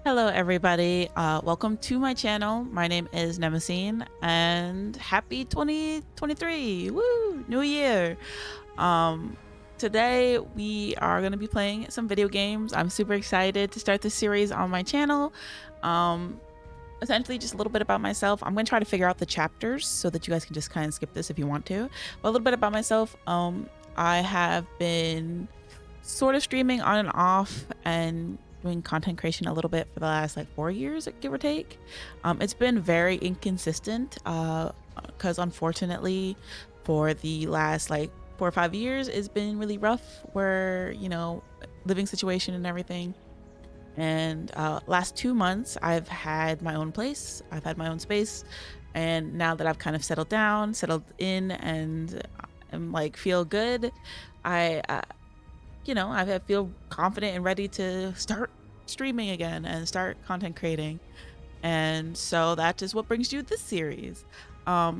Hello everybody, welcome to my channel. My name is Nemesine and happy 2023. Woo, new year. um Today we are going to be playing some video games. I'm super excited to start this series on my channel. um Essentially just a little bit about myself. I'm going to try to figure out the chapters so that you guys can just kind of skip this if you want to. But a little bit about myself. I have been sort of streaming on and off and doing content creation a little bit for the last like 4 years, give or take. It's been very inconsistent because unfortunately for the last like 4 or 5 years it's been really rough, where living situation and everything. And last 2 months I've had my own place, I've had my own space, and now that I've kind of settled down, settled in, and am like feel good, I I feel confident and ready to start streaming again and start content creating. And so that is what brings you this series.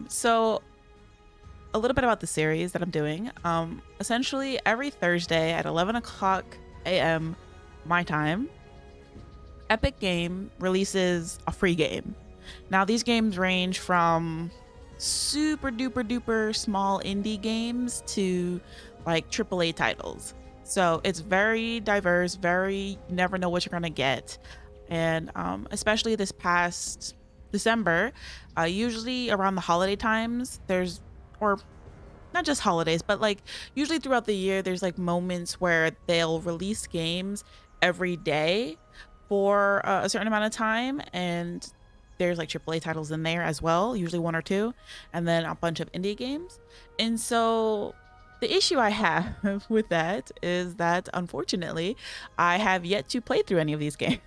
So a little bit about the series that I'm doing. Essentially every Thursday at 11 o'clock a.m. my time, Epic Game releases a free game. Now these games range from super duper duper small indie games to like AAA titles. So it's very diverse, very, you never know what you're gonna get. And especially this past December, usually around the holiday times, or not just holidays, but like usually throughout the year, there's like moments where they'll release games every day for a certain amount of time. And there's like AAA titles in there as well, usually one or two, and then a bunch of indie games. And so the issue I have with that is that unfortunately, I have yet to play through any of these games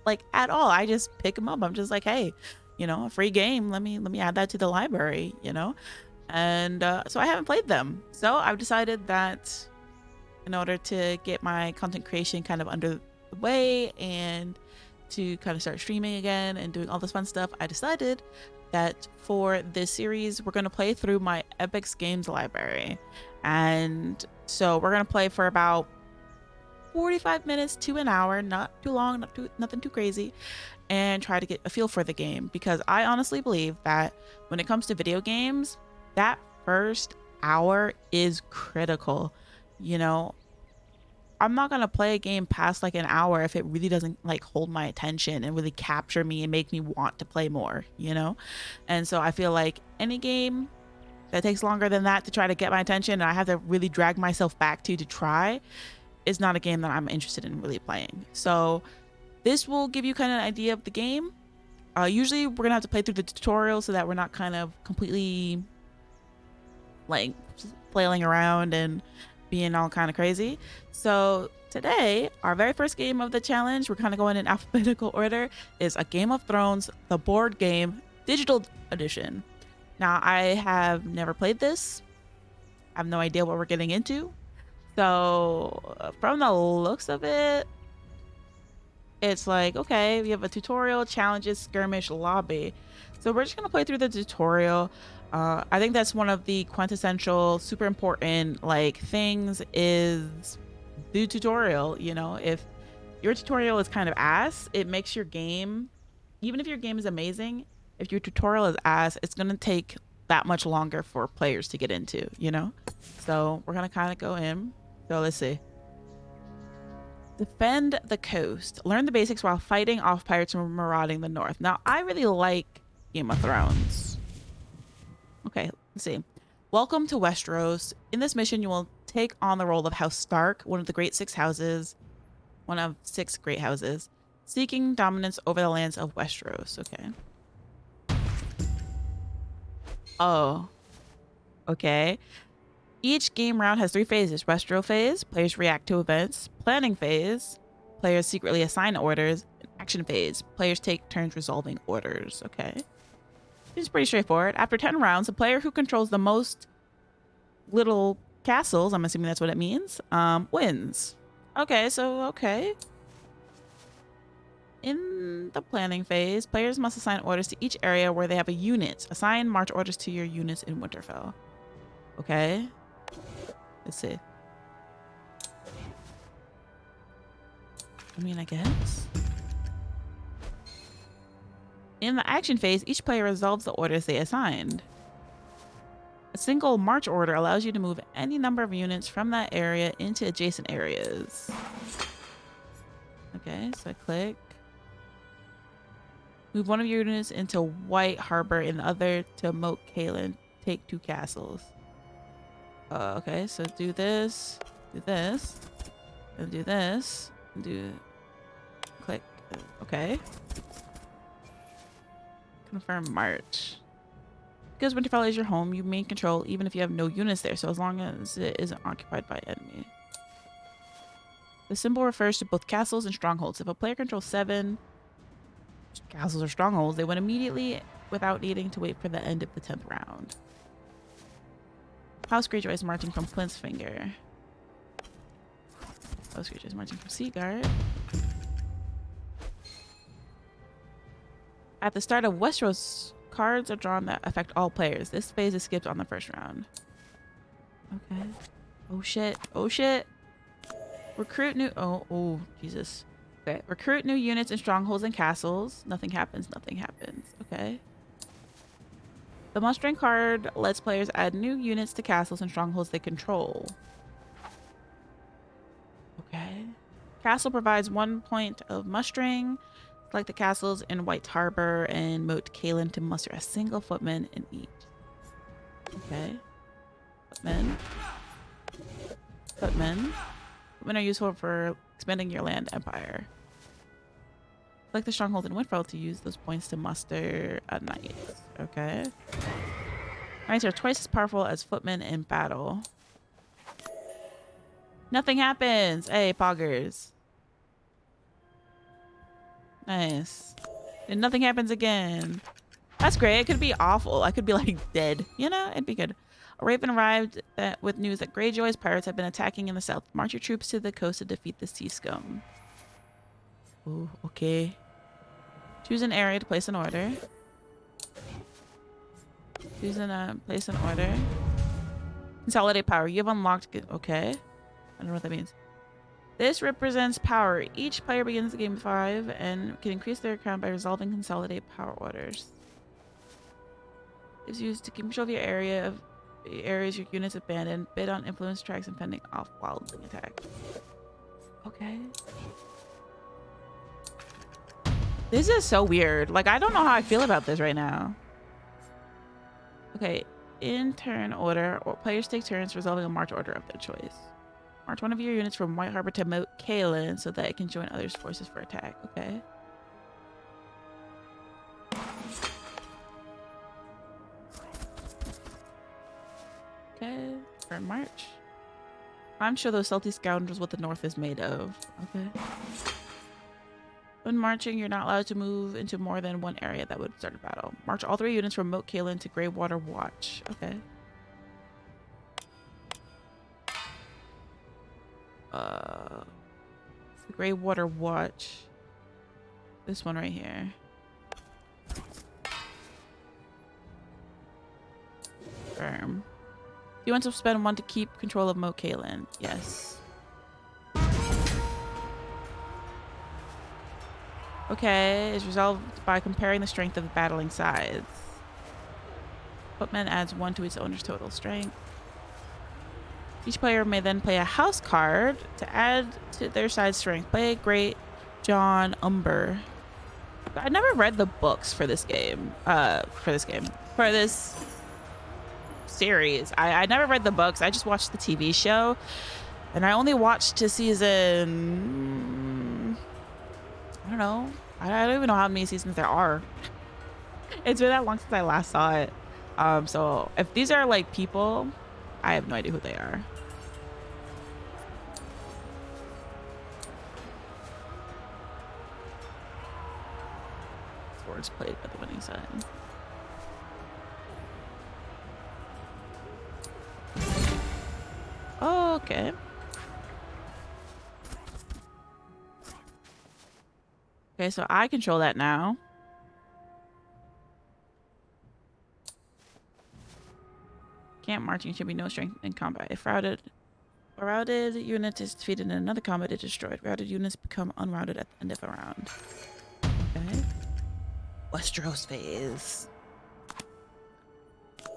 like at all. I just pick them up. I'm just like, hey, a free game. Let me add that to the library. And so I haven't played them. So I've decided that in order to get my content creation kind of under the way and to kind of start streaming again and doing all this fun stuff, I decided that for this series, we're going to play through my Epic's Games library. And so we're going to play for about 45 minutes to an hour, not too long, nothing too crazy, and try to get a feel for the game. Because I honestly believe that when it comes to video games, that first hour is critical. You know, I'm not gonna play a game past like an hour if it really doesn't like hold my attention and really capture me and make me want to play more. And so I feel like any game that takes longer than that to try to get my attention and I have to really drag myself back to try is not a game that I'm interested in really playing. So this will give you kind of an idea of the game. Usually we're gonna have to play through the tutorial so that we're not kind of completely like flailing around and being all kind of crazy. So today, our very first game of the challenge, we're kind of going in alphabetical order, is a Game of Thrones, the board game, digital edition. Now, I have never played this. I have no idea what we're getting into. So from the looks of it, it's like, okay, we have a tutorial, challenges, skirmish, lobby. So we're just gonna play through the tutorial. I think that's one of the quintessential, super important like things is the tutorial. If your tutorial is kind of ass, it makes your game, even if your game is amazing, if your tutorial is ass, it's gonna take that much longer for players to get into. So we're gonna kind of go in. So let's see. Defend the coast. Learn the basics while fighting off pirates from marauding the north. Now, I really like Game of Thrones. Okay, let's see. Welcome to Westeros. In this mission, you will take on the role of House Stark, one of the great six houses, one of six great houses, seeking dominance over the lands of Westeros. Okay. Oh, okay. Each game round has 3 phases. Westeros phase, players react to events. Planning phase, players secretly assign orders. Action phase, players take turns resolving orders. Okay. It's pretty straightforward. After 10 rounds, the player who controls the most little castles, I'm assuming that's what it means, wins. Okay. In the planning phase, players must assign orders to each area where they have a unit. Assign march orders to your units in Winterfell. Okay. Let's see. I mean, I guess. In the action phase, each player resolves the orders they assigned. A single march order allows you to move any number of units from that area into adjacent areas. Okay, so I click. Move one of your units into White Harbor and the other to Moat Cailin. Take 2 castles. Okay, so do this, and do this, and do... Click. Okay. Confirm march. Because Winterfell is your home, you may control even if you have no units there, so as long as it isn't occupied by enemy. The symbol refers to both castles and strongholds. If a player controls 7 castles or strongholds, they win immediately without needing to wait for the end of the 10th round. House Greyjoy is marching from Flint's Finger. House Greyjoy is marching from Seaguard. At the start of Westeros, cards are drawn that affect all players. This phase is skipped on the first round. Okay. Oh shit. Oh shit. Recruit new... Oh, Jesus. Okay. Recruit new units in strongholds and castles. Nothing happens. Nothing happens. Okay. The mustering card lets players add new units to castles and strongholds they control. Okay. Castle provides 1 point of mustering. Select the castles in White Harbor and Moat Cailin to muster a single footman in each. Okay. Footmen. Footmen. Footmen are useful for expanding your land empire. Select the stronghold in Winterfell to use those points to muster a knight. Okay. Knights are twice as powerful as footmen in battle. Nothing happens. Hey, poggers. Nice. And nothing happens again. That's great. It could be awful. I could be like dead. You know, it'd be good. A raven arrived with news that Greyjoy's pirates have been attacking in the south. March your troops to the coast to defeat the sea scum. Ooh, okay. Choose an area to place an order. Choose an place an order. Consolidate power. You have unlocked. Okay. I don't know what that means. This represents power. Each player begins the game with 5 and can increase their account by resolving consolidate power orders. It's used to keep control of your area of areas your units abandoned. Bid on influence tracks and fending off wildling attacks. Okay. This is so weird. Like, I don't know how I feel about this right now. Okay. In turn order, or players take turns resolving a march order of their choice. March one of your units from White Harbor to Moat Cailin so that it can join others' forces for attack. Okay. Okay. For March. I'm sure those salty scoundrels what the North is made of. Okay. When marching, you're not allowed to move into more than one area that would start a battle. March all 3 units from Moat Cailin to Greywater Watch. Okay. Greywater Watch. This one right here. Firm. Do you want to spend 1 to keep control of Moat Cailin? Yes. Okay, is resolved by comparing the strength of the battling sides. Footman adds 1 to its owner's total strength. Each player may then play a house card to add to their side strength. Play Great John Umber. I never read the books for this game. For this series. I never read the books. I just watched the TV show. And I only watched to season... I don't know. I don't even know how many seasons there are. It's been that long since I last saw it. So if these are like people, I have no idea who they are. Swords played by the winning side. Oh, okay. Okay, so I control that now. Camp marching should be no strength in combat. If routed unit is defeated in another combat, it is destroyed. Routed units become unrouted at the end of a round. Okay. Westeros phase.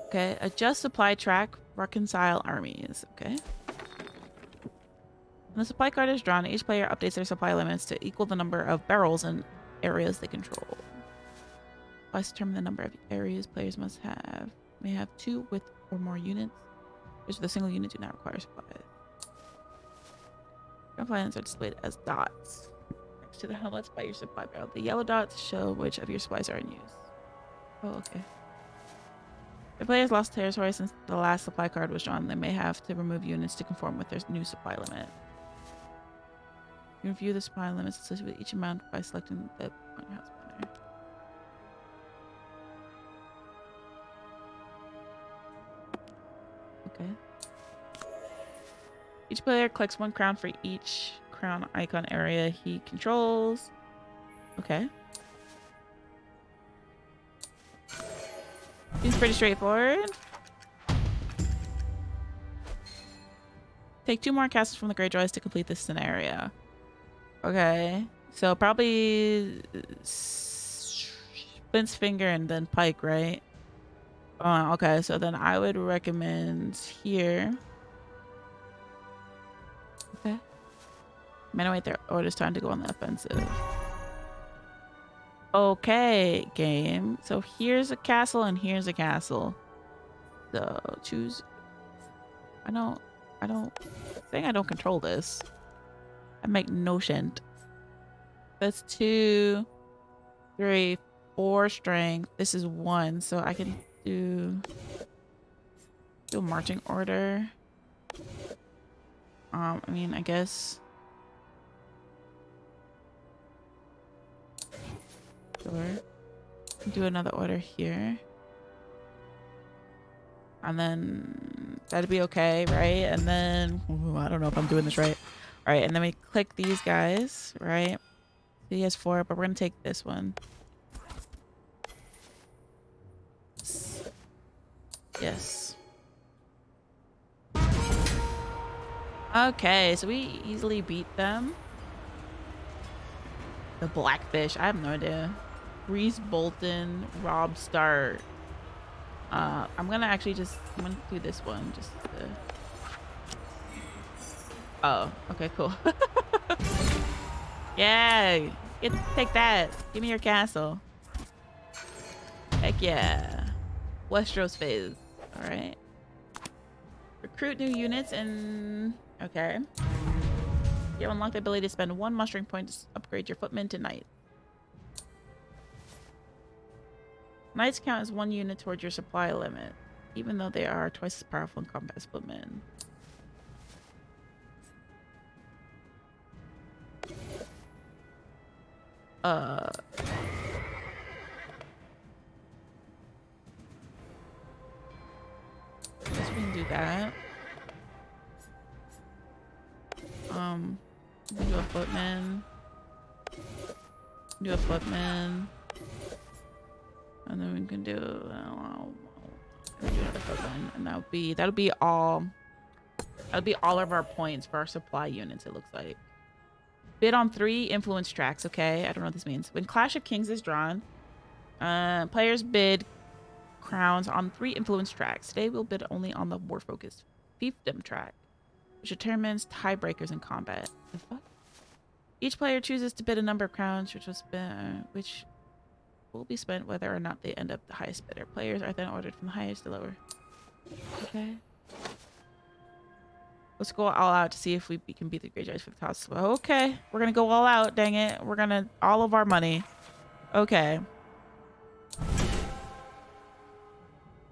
Okay, adjust supply track, reconcile armies. Okay. When the supply card is drawn, each player updates their supply limits to equal the number of barrels in areas they control. Plus, determine the number of areas players may have 2 with or more units, which with a single unit do not require supplies. Ground plans are displayed as dots next to the helmets by your supply barrel. The yellow dots show which of your supplies are in use. Oh, okay. If players lost territory since the last supply card was drawn, they may have to remove units to conform with their new supply limit. You can review the supply limits associated with each amount by selecting the on your house banner. Okay. Each player collects 1 crown for each crown icon area he controls. Okay. Seems pretty straightforward. Take 2 more castles from the Greyjoys to complete this scenario. Okay. So probably Flint's Finger and then Pike, right? Okay, so then I would recommend here. Okay. Men await their orders, time to go on the offensive. Okay, game. So here's a castle and here's a castle. So choose. I don't think I don't control this. I make no shent. That's 2, 3, 4 strength. This is 1, so I can do a marching order. I mean, I guess. Sure. Do another order here. And then that'd be okay, right? And then I don't know if I'm doing this right. All right, and then we click these guys, right? So he has 4, but we're gonna take this one. Yes. Okay, so we easily beat them. The Blackfish, I have no idea. Reese Bolton, Rob Stark. I'm gonna actually I'm gonna do this one just to... Oh, okay, cool. Yeah, take that. Give me your castle. Heck yeah. Westeros phase. All right. Recruit new units and... Okay. You unlock the ability to spend 1 mustering point to upgrade your footmen to knight. Knights count as 1 unit towards your supply limit, even though they are twice as powerful in combat as footmen. Guess we can do that. We can do a footman. Do a footman. And then we can do another footman, and that'll be all of our points for our supply units, it looks like. Bid on 3 influence tracks. Okay, I don't know what this means. When Clash of Kings is drawn, players bid crowns on 3 influence tracks. Today we'll bid only on the war focused fiefdom track, which determines tiebreakers in combat. The fuck? Each player chooses to bid a number of crowns, which will be spent whether or not they end up the highest bidder. Players are then ordered from the highest to lower. Okay. Let's go all out to see if we can beat the Greyjoys for the toss. Okay, we're gonna go all out. Dang it, we're gonna all of our money. Okay.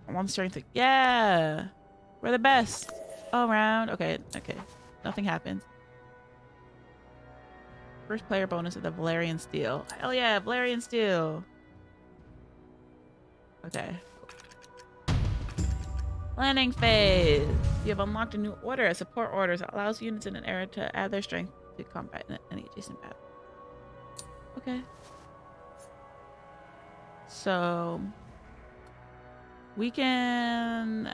I want the strength. Yeah, we're the best all around. Okay. Nothing happens. First player bonus of the Valerian Steel. Hell yeah, Valerian Steel. Okay. Planning phase. You have unlocked a new order, a support order that allows units in an area to add their strength to combat in any adjacent battle. Okay. So we can...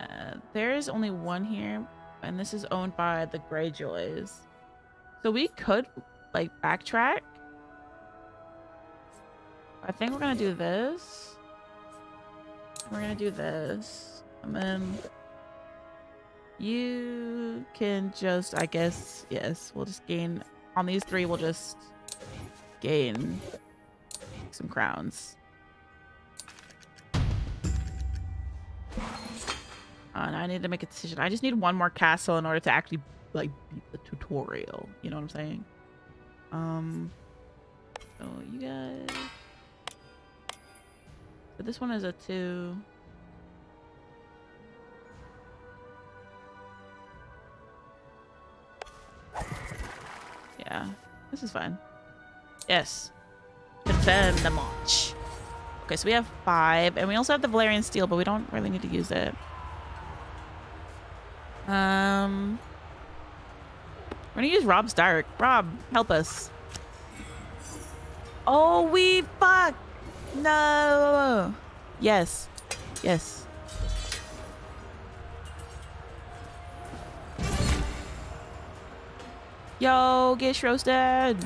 there is only 1 here, and this is owned by the Greyjoys. So we could, like, backtrack. I think we're gonna do this. We're gonna do this. And then you can just, I guess, yes, we'll just gain on these three, we'll just gain some crowns. And I need to make a decision. I just need one more castle in order to actually like beat the tutorial. You know what I'm saying? So you guys. So this one is a 2. Yeah, this is fine. Yes. Confirm the march. Okay, so we have 5, and we also have the Valerian Steel, but we don't really need to use it. We're gonna use Rob's Dark. Rob, help us. Oh, we fuck. No. Yes. Yes. Yo, get roasted.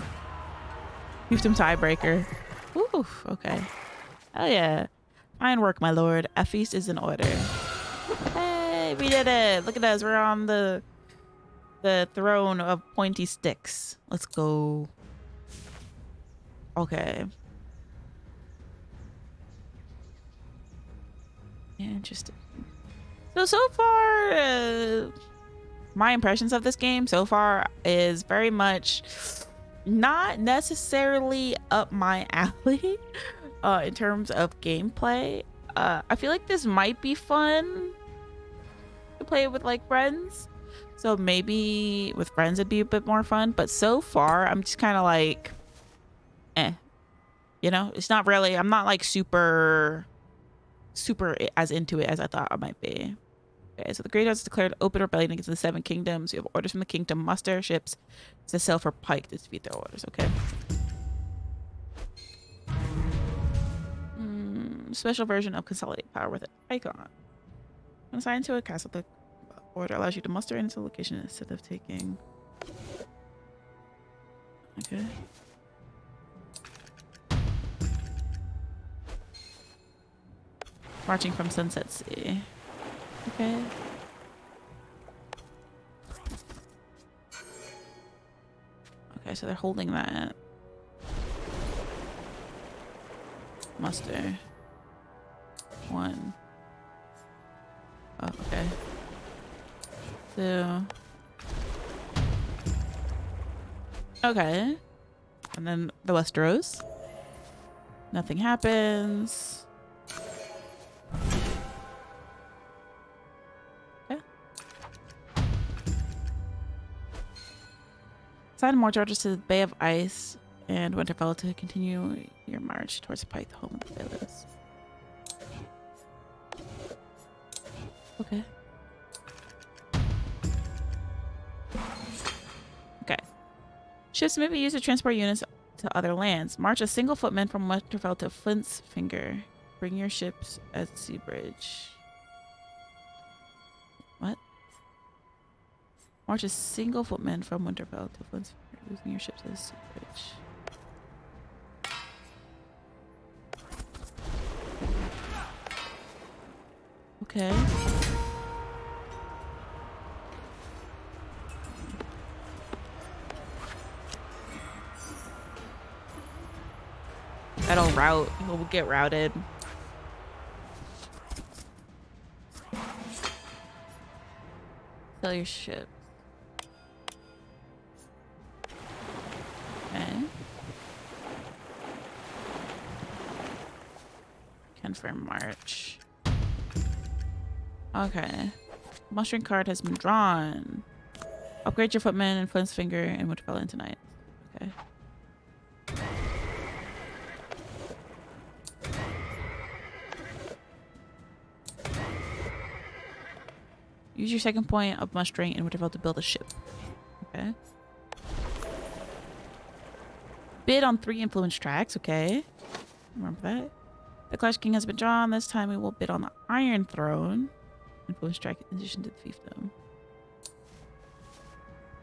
Fiefdom tiebreaker. Oof, okay. Hell yeah. Fine work, my lord. A feast is in order. Hey, we did it. Look at us. We're on the throne of pointy sticks. Let's go. Okay. Interesting. So far, my impressions of this game so far is very much not necessarily up my alley in terms of gameplay. I feel like this might be fun to play with like friends. So maybe with friends it'd be a bit more fun. But so far, I'm just kind of like, you know, it's not really, I'm not like super as into it as I thought I might be. Okay, so the Great House declared open rebellion against the 7 kingdoms. You have orders from the king to muster ships to sail for Pike to defeat their orders. Okay. Special version of Consolidate Power with an icon. When assigned to a castle, the order allows you to muster into a location instead of taking. Okay. Marching from Sunset Sea. Okay. Okay, so they're holding that. Muster. 1. Oh, okay. 2. Okay. And then the Westeros. Nothing happens. Okay. Assign more charges to the Bay of Ice and Winterfell to continue your march towards Pike, the home of the Baeliffs. Okay. Okay. Ships may be used to transport units to other lands. March a single footman from Winterfell to Flint's Finger. Bring your ships at Seabridge. What? March a single footman from Winterfell to Flint's Finger. Losing your ships at Seabridge. Okay. That'll route. We'll get routed. Sell your ship. Okay. Confirm march. Okay. Mustering card has been drawn. Upgrade your footman and Flint's Finger and Winterfell into tonight. Okay. Use your second point of mustering in Winterfell to build a ship. Okay. Bid on 3 influence tracks. Okay. Remember that. The Clash King has been drawn. This time we will bid on the Iron Throne. Influence track in addition to the fiefdom.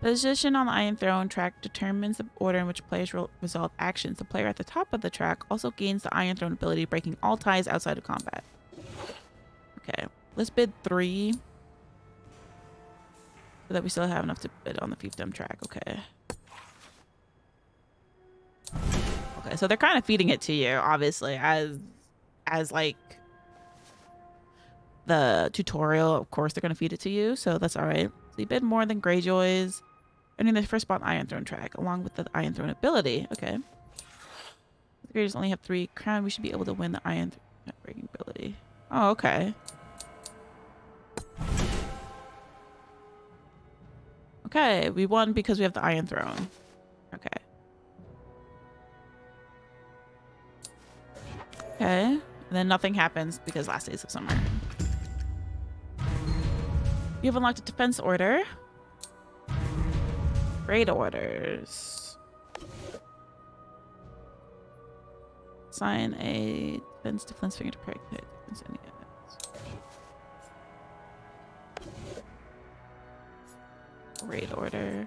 Position on the Iron Throne track determines the order in which players will resolve actions. The player at the top of the track also gains the Iron Throne ability, breaking all ties outside of combat. Okay, let's bid 3. So that we still have enough to bid on the fiefdom track. Okay. Okay, so they're kind of feeding it to you, obviously, as like the tutorial. Of course, they're gonna feed it to you, so that's all right. So you bid more than Greyjoys, earning the first spot on Iron Throne track, along with the Iron Throne ability. Okay. The Greyjoys only have 3 crown. We should be able to win the Iron Throne breaking ability. Oh, okay. Okay, we won because we have the Iron Throne. Okay. Okay. And then nothing happens because last days of summer. You have unlocked a defense order. Raid orders. Assign a defense finger to prick hit. Raid order.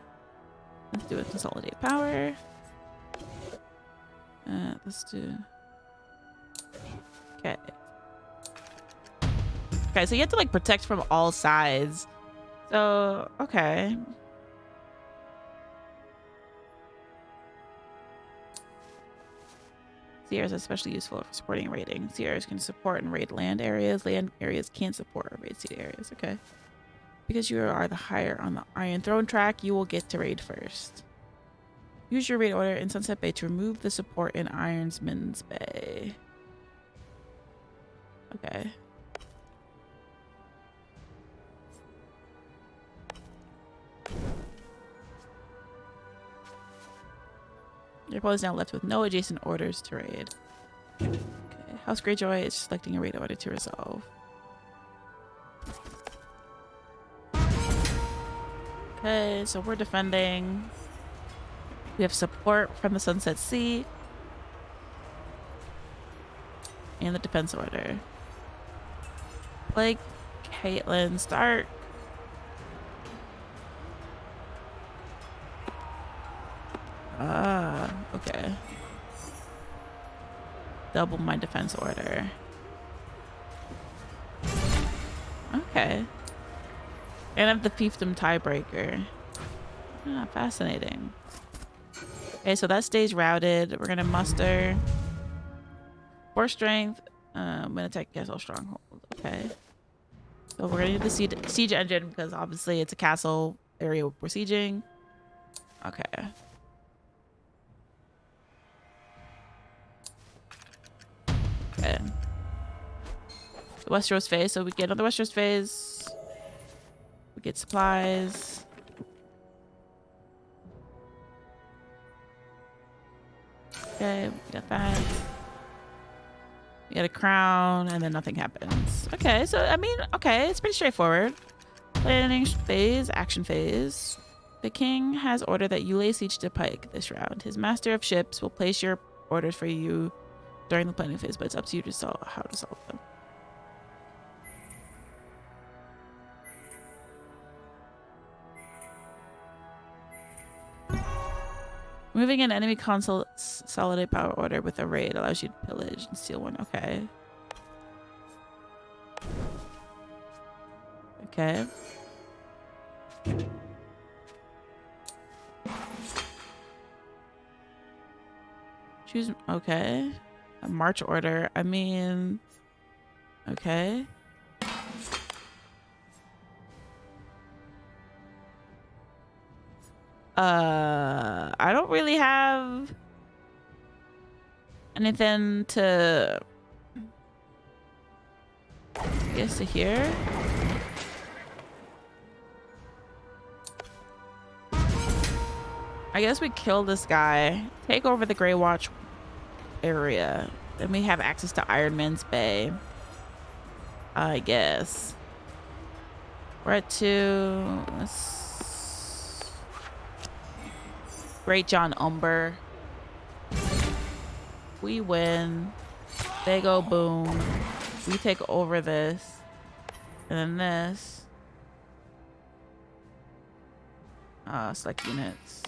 Let's do a consolidate power. Let's do. Okay. Okay, so you have to like protect from all sides. So, okay. Sierras are especially useful for supporting raiding. Sierras can support and raid land areas. Land areas can't support or raid sea areas. Okay. Because you are the higher on the Iron Throne track, you will get to raid first. Use your raid order in Sunset Bay to remove the support in Ironsman's Bay. Okay. Your opponent is now left with no adjacent orders to raid. Okay. House Greyjoy is selecting a raid order to resolve. Okay, so we're defending. We have support from the Sunset Sea. And the defense order. Plague Caitlyn Stark. Okay. Double my defense order. Okay. And I have the fiefdom tiebreaker. Ah, fascinating. Okay, so that stays routed. We're gonna muster 4 strength. I'm gonna attack castle stronghold. Okay. So we're gonna need the siege engine because obviously it's a castle area we're sieging. Okay. Okay. The Westeros phase. So we get on the Westeros phase. We get supplies. Okay, we got that. We get a crown, and then nothing happens. Okay, so I mean, okay, it's pretty straightforward. Planning phase, action phase. The king has ordered that you lay siege to Pike this round. His master of ships will place your orders for you during the planning phase, but it's up to you to solve how to solve them. Moving an enemy consolidate power order with a raid allows you to pillage and steal one. Okay. Okay. Choose. Okay. A march order. I mean. Okay. I don't really have anything to, I guess, to here. I guess we kill this guy, take over the Grey Watch area, then we have access to Ironman's Bay. I guess. We're at 2. Great John Umber. We win. They go boom. We take over this. And then this. Select units.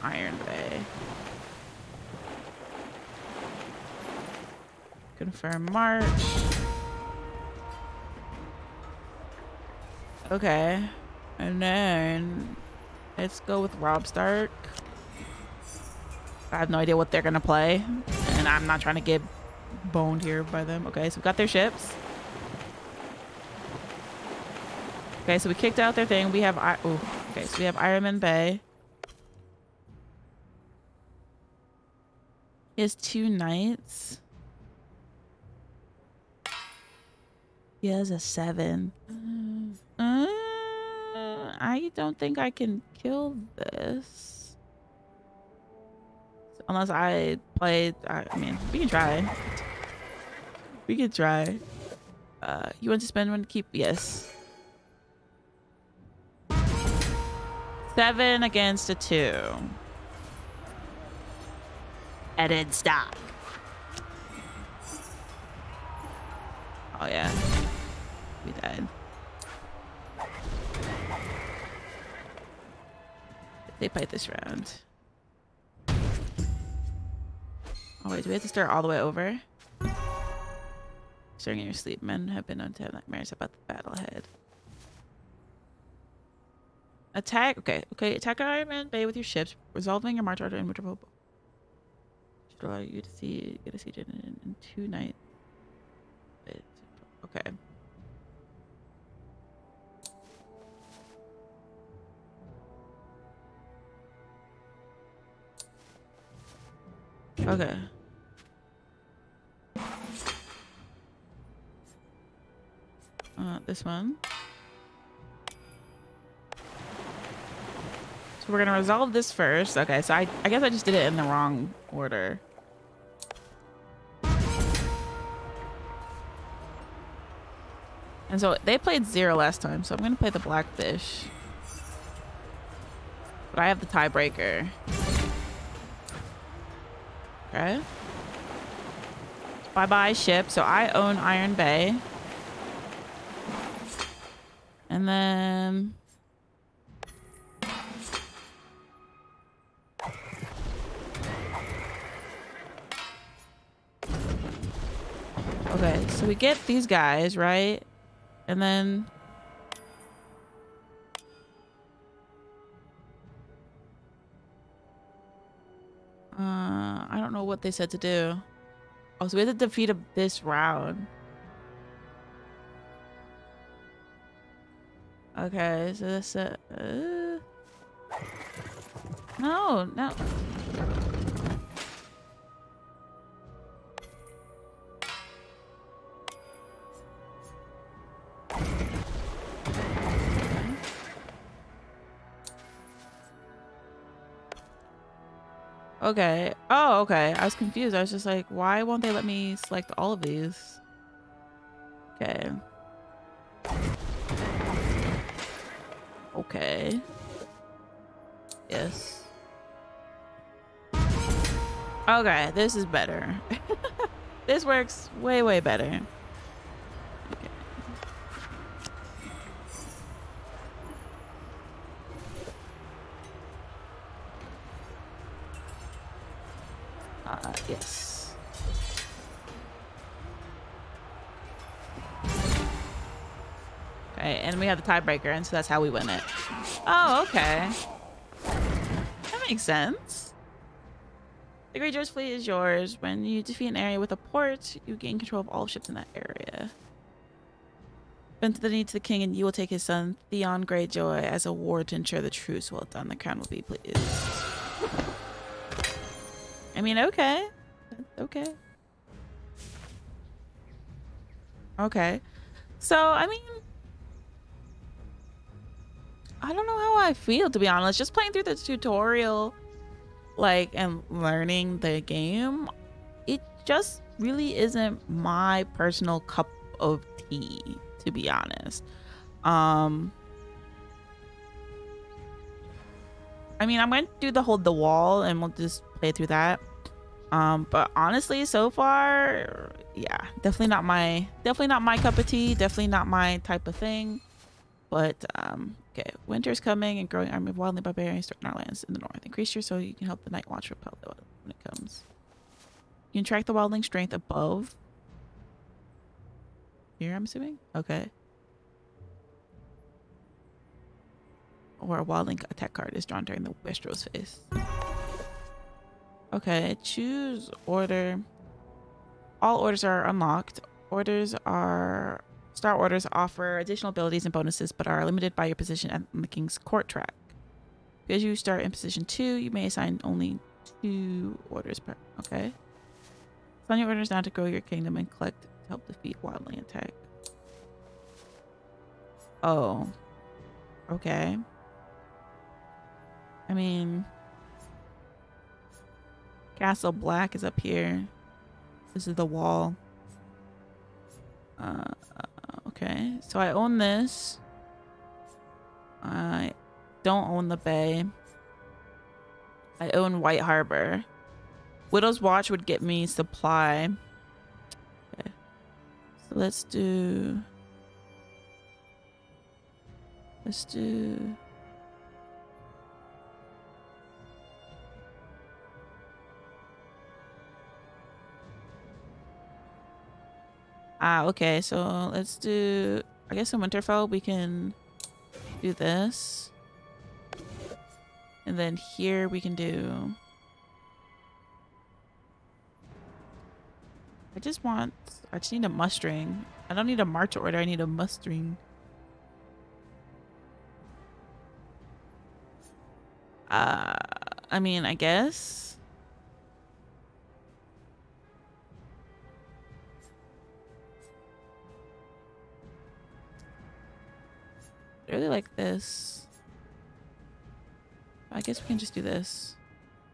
Iron Bay. Confirm march. Okay. And then let's go with Robb Stark. I have no idea what they're gonna play, and I'm not trying to get boned here by them. Okay, so we got their ships. Okay, so we kicked out their thing. We have okay, so we have Iron Man Bay. He has 2 knights. He has a 7. I don't think I can kill this. Unless I play... I mean, we can try. We can try. You want to spend one to keep? Yes. 7 against a 2. Edit stop. Oh yeah. We died. They fight this round. Oh wait, do we have to start all the way over? Starting in your sleep, men have been known to have nightmares about the battle ahead. Attack. Okay. Attack Iron Man Bay with your ships, resolving your march order in whichever should allow you to get a siege in 2 nights. Okay. Okay. This one. So we're gonna resolve this first. Okay, so I guess I just did it in the wrong order. And so they played 0 last time, so I'm gonna play the Blackfish. But I have the tiebreaker. Okay. Bye-bye ship. So I own Iron Bay. And then... Okay, so we get these guys, right? And then... I don't know what they said to do. Oh, so we have to defeat this round. Okay, so that's no. Okay. Oh, okay. I was confused. I was just like, why won't they let me select all of these? Okay. Okay. Yes. Okay, this is better. This works way, way better. Yes. Okay, and we have the tiebreaker, and so that's how we win it. Oh, okay. That makes sense. The Great George fleet is yours. When you defeat an area with a port, you gain control of all ships in that area. Bend the knee to the king, and you will take his son, Theon Greyjoy, as a ward to ensure the truce. Well done. The crown will be pleased. I mean, okay. Okay. Okay. So, I mean, I don't know how I feel, to be honest. Just playing through the tutorial, like, and learning the game, it just really isn't my personal cup of tea, to be honest. I mean, I'm going to do the hold the wall, and we'll just play through that. But honestly, so far, yeah, definitely not my cup of tea, definitely not my type of thing. But Okay, winter's coming and growing army of wildly barbarians threaten our lands in the north. Increase your so you can help the Night Watch repel the when it comes. You can track the wildling strength above. Here, I'm assuming? Okay. Or a wildling attack card is drawn during the Westeros phase. Okay, choose order. All orders are unlocked. Star orders offer additional abilities and bonuses, but are limited by your position at the King's Court track. Because you start in position 2, you may assign only 2 orders per. Okay. Assign your orders now to grow your kingdom and collect to help defeat wildling attack. Oh. Okay. I mean, Castle Black is up here. This is the wall. Okay, so I own this. I don't own the bay. I own White Harbor. Widow's Watch would get me supply. Okay, so let's do. Okay, so let's do, I guess in Winterfell we can do this. And then here we can do, I just need a mustering. I don't need a march order, I need a mustering. I mean, I guess. I really like this. I guess we can just do this.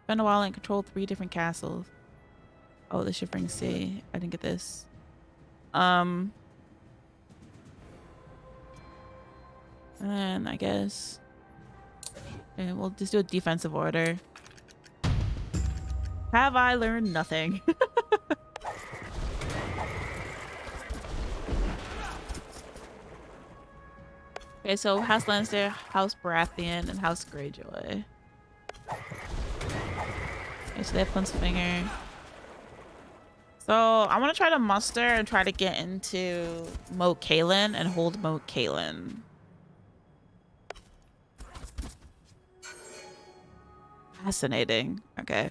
Spend a while and control 3 different castles. Oh, the Shivering Sea. I didn't get this. And I guess. Okay, we'll just do a defensive order. Have I learned nothing? Okay, so House Lannister, House Baratheon, and House Greyjoy. Okay, so they have Finger. So I want to try to muster and try to get into Moat Cailin and hold Moat Cailin. Fascinating. Okay.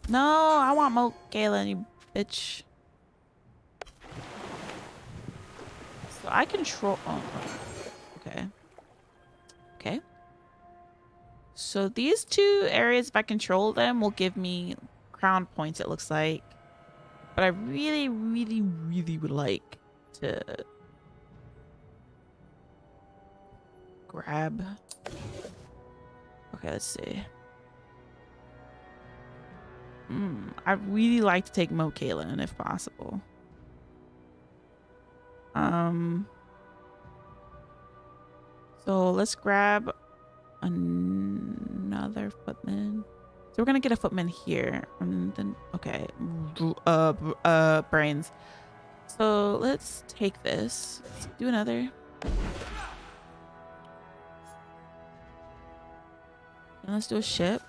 No, I want Moat Cailin, you bitch. So I control. Oh, okay. Okay. So these 2 areas, if I control them, will give me crown points, it looks like. But I really, really, really would like to grab. Okay, let's see. I'd really like to take Moat Cailin if possible. So let's grab another footman. So we're gonna get a footman here, and then okay, brains. So let's take this. Let's do another. And let's do a ship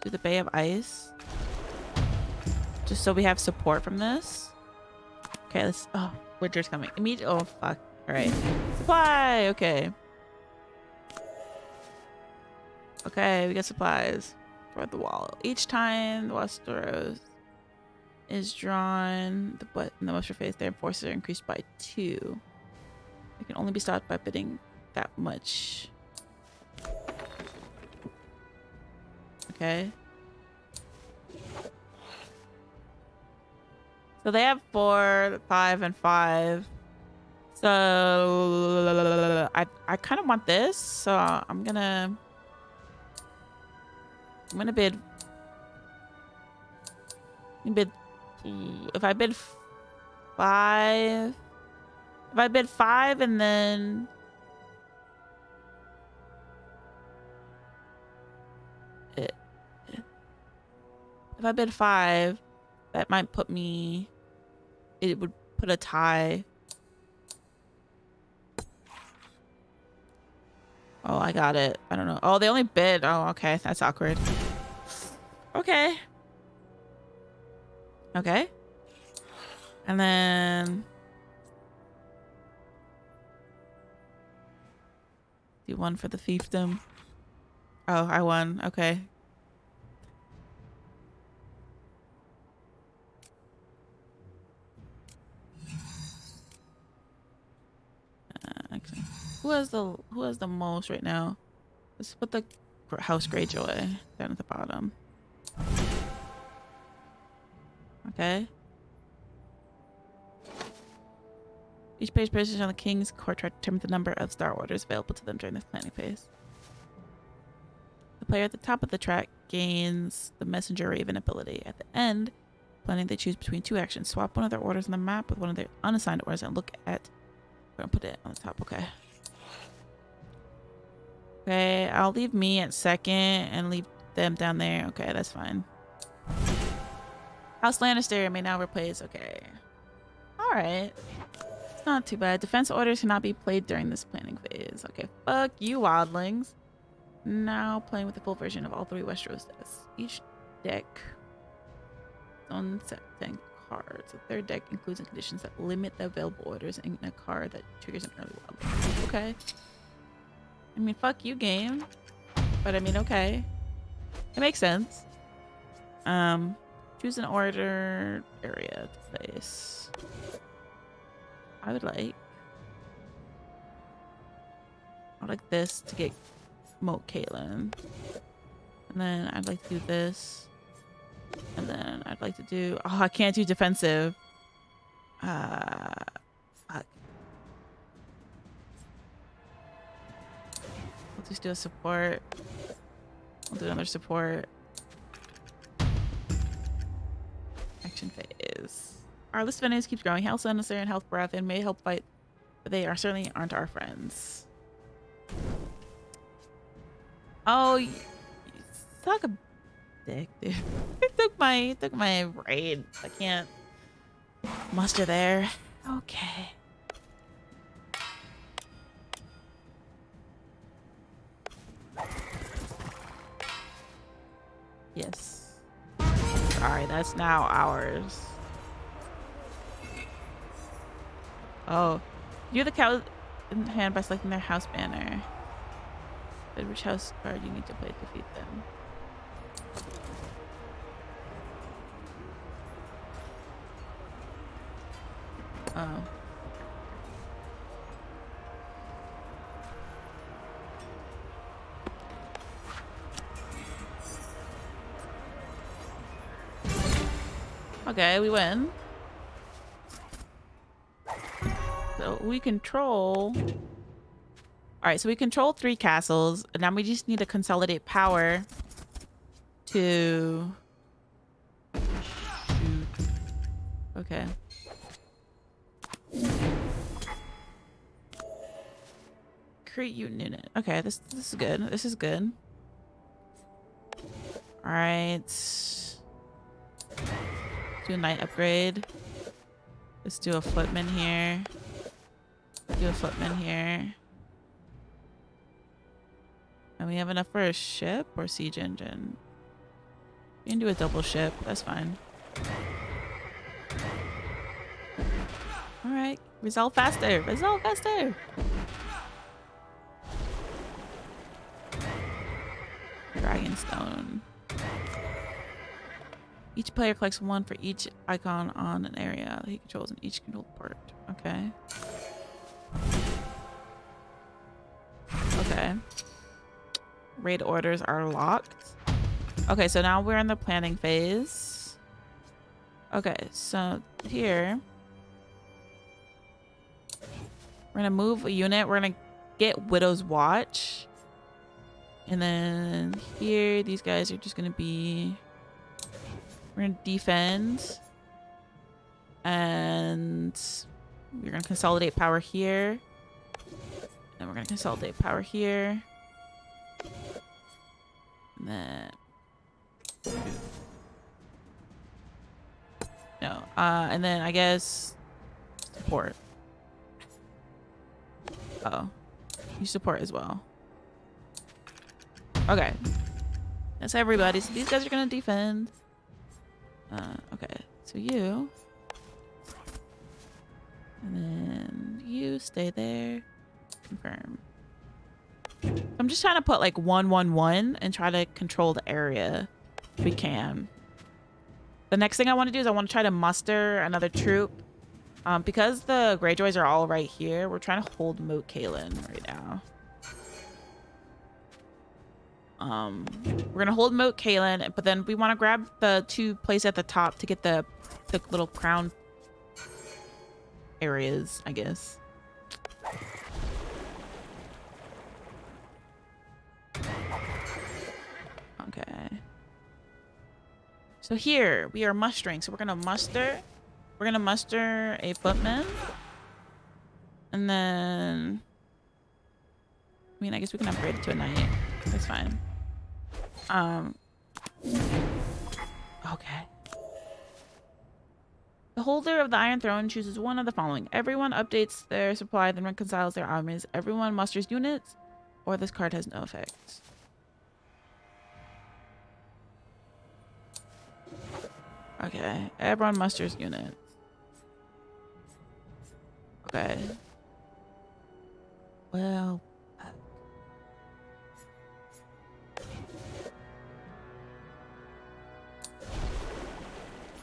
to the Bay of Ice, just so we have support from this. Okay, let's. Oh, winter's coming. Immediate. Oh fuck. All right. Supply. Okay. Okay, we got supplies for the wall. Each time the Westeros is drawn, the Western phase, their forces are increased by 2. It can only be stopped by bidding that much. Okay. So they have 4, 5, and 5. So I kind of want this. So I'm gonna bid. If I bid 5. If I bid 5 and then. If I bid 5, that might put me. It would put a tie. Oh, I got it. I don't know. Oh, they only bid. Oh, okay. That's awkward. Okay. Okay. And then do one for the fiefdom. Oh, I won. Okay. Actually, who has the most right now? Let's put the House Greyjoy down at the bottom. Okay. Each page position on the King's Court chart determines the number of Star Orders available to them during this planning phase. The player at the top of the track gains the Messenger Raven ability. At the end, planning they choose between two actions. Swap one of their orders on the map with one of their unassigned orders and look at... We're gonna put it on the top. Okay. Okay, I'll leave me at second and leave them down there. Okay, that's fine. House Lannister may now replace. Okay. Alright. It's not too bad. Defense orders cannot be played during this planning phase. Okay, fuck you, wildlings. Now playing with the full version of all 3 Westeros decks. Each deck on set 10 cards. The third deck includes conditions that limit the available orders and a card that triggers an early wild. Okay. I mean, fuck you, game. But I mean, okay. It makes sense. Choose an order area to place. I would like this to get Moat Caitlyn. And then I'd like to do this. And then I'd like to do... Oh, I can't do defensive. Fuck. Let's just do a support. I'll do another support. Action phase. Our list of enemies keeps growing. Health Lannister and Health Baratheon may help fight, but they certainly aren't our friends. Oh, you suck a dick, dude. It took my raid. I can't muster there. Okay. Yes. Sorry, that's now ours. Oh, you're the cow in hand by selecting their house banner. But which house card you need to play to defeat them? Oh. Okay, we win. So we control... Alright, so we control 3 castles. And now we just need to consolidate power to... Shoot. Okay. Create unit. Okay, this is good. This is good. Alright. Do a knight upgrade. Let's do a footman here. Do a footman here. And we have enough for a ship or siege engine. We can do a double ship. That's fine. Alright. Resolve faster. Resolve faster. Dragonstone. Each player collects 1 for each icon on an area that he controls in each controlled part. Okay. Okay. Raid orders are locked. Okay, so now we're in the planning phase. Okay, so here we're gonna move a unit. We're gonna get Widow's Watch. And then here, these guys are just gonna be... We're gonna defend. And we're gonna consolidate power here. And we're gonna consolidate power here. And then... No. And then I guess... Support. Uh oh. You support as well. Okay. That's everybody. So these guys are gonna defend. Okay. So you. And then you stay there. Confirm. I'm just trying to put like 1-1-1 and try to control the area if we can. The next thing I want to do is I want to try to muster another troop. Because the Greyjoys are all right here, we're trying to hold Moat Cailin right now. We're gonna hold Moat Cailin, but then we want to grab the 2 places at the top to get the little crown areas, I guess. Okay. So here we are mustering. So we're gonna muster a footman, and then I mean I guess we can upgrade it to a knight. That's fine. Okay. The holder of the Iron Throne chooses one of the following. Everyone updates their supply, then reconciles their armies. Everyone musters units, or this card has no effect. Okay, everyone musters units. Okay. Well,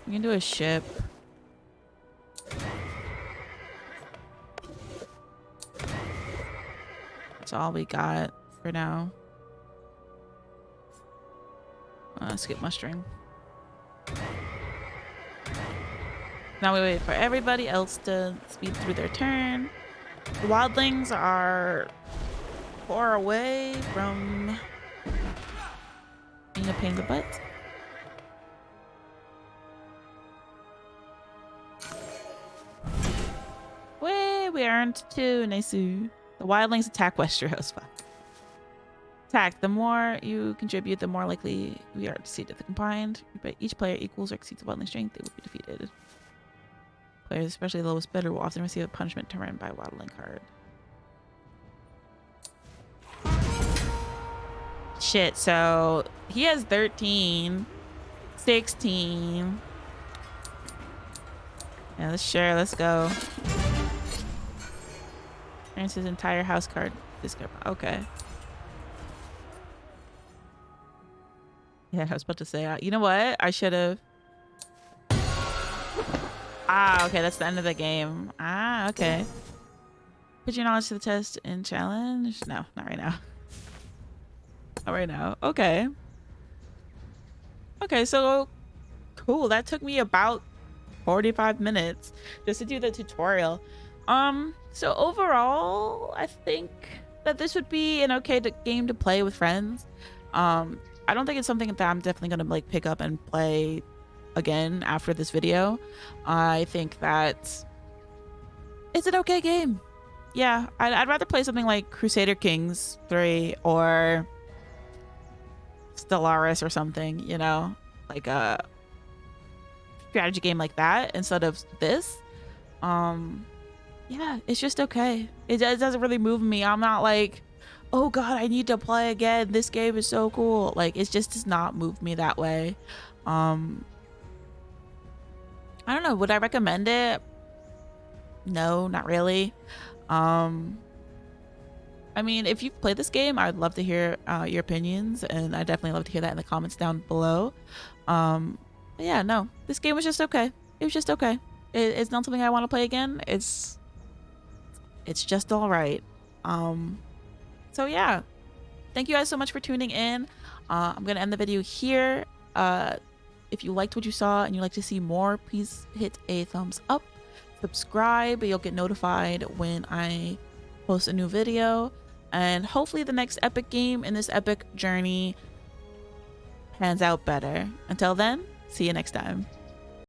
we can do a ship. That's all we got for now. Skip mustering. Now we wait for everybody else to speed through their turn. The wildlings are far away from being a pain in the butt. Way we earned 2. Nice. The wildlings attack Westeros. Attack. The more you contribute, the more likely we are to see the combined. But each player equals or exceeds the wildling strength, they will be defeated. Players, especially the lowest bidder, will often receive a punishment determined by a wildling card. Shit, so he has 13, 16. Yeah, let's share. Let's go. Turns his entire house card. Okay. Yeah, I was about to say, you know what? I should have. Ah, okay, that's the end of the game. Ah, okay. Put your knowledge to the test in challenge? No, not right now. Not right now. Okay. Okay, so cool. That took me about 45 minutes just to do the tutorial. So overall, I think that this would be an okay game to play with friends. I don't think it's something that I'm definitely gonna like pick up and play again after this video. I think that it's an okay game. Yeah, I'd rather play something like Crusader Kings 3 or Stellaris or something, you know, like a strategy game like that instead of this. Yeah, it's just okay. It doesn't really move me. I'm not like, oh god, I need to play again. This game is so cool. Like, it just does not move me that way. I don't know. Would I recommend it? No, not really. I mean, if you've played this game, I'd love to hear your opinions, and I definitely love to hear that in the comments down below. Yeah, no, this game was just okay. It was just okay. It's not something I want to play again. It's just all right. So yeah, thank you guys so much for tuning in. I'm gonna end the video here. If you liked what you saw and you'd like to see more, please hit a thumbs up, subscribe. You'll get notified when I post a new video, and hopefully the next epic game in this epic journey pans out better. Until then, see you next time.